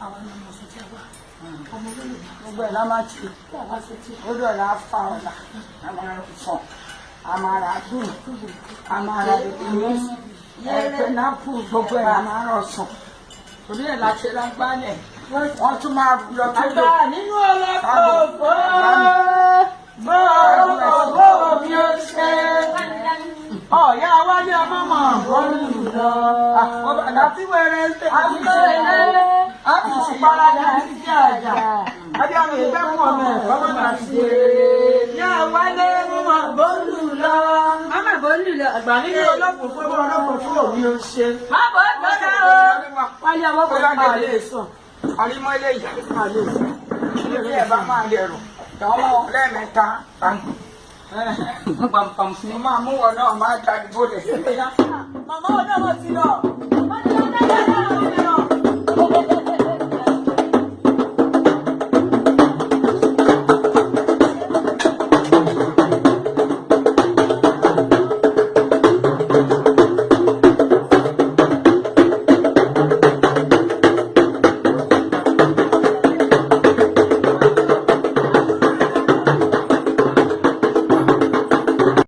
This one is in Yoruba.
àwọn ọmọ mo ṣe tí a wà ọmọ olóyè gbogbo ẹ̀ la máa ti ó dọ̀la fa ọ̀la àmàrà sàn àmàrà dùn àmàrà ìpínlẹ̀ pẹnápù gbogbo ẹ̀ àmàrà ọ̀sán torí ẹ̀ la ṣe lágbálẹ̀ wọ́n tún máa lọ tó lò. àgbà nínú ọlọ́pọ̀ bó mi ó ṣe ọ̀yá wálé ọmọ mọ̀ bọ́ọ̀lù lọ. ọ̀bàdà tí wẹ́rẹ́ ń tẹ̀ àbùsí paradà sí àjà. adé àwọn ìgbẹ́ fún ọmọ ẹ̀ ọmọ náà ti dé. yá wálé mọ̀ bọ́ọ̀lù lọ. mama bọ́ọ̀lù lọ àgbà nínú ọlọ́pọ̀ fún ọlọ́pọ̀ fún òbí ó ṣe. má bọ́ gbọ́dọ̀ o. wálé ọmọ kò bá lè sùn. àrímọ́ ilé ìyá máa lè sùn. ilé ẹ̀ bá máa lè rùn. ìyàwó lẹ́ẹ̀mẹ́ta pàmpàm sí máa mú wọn náà máa ta ìbò lè. màmá wọn náà wọ́n ti lọ. wọ́n ti lọ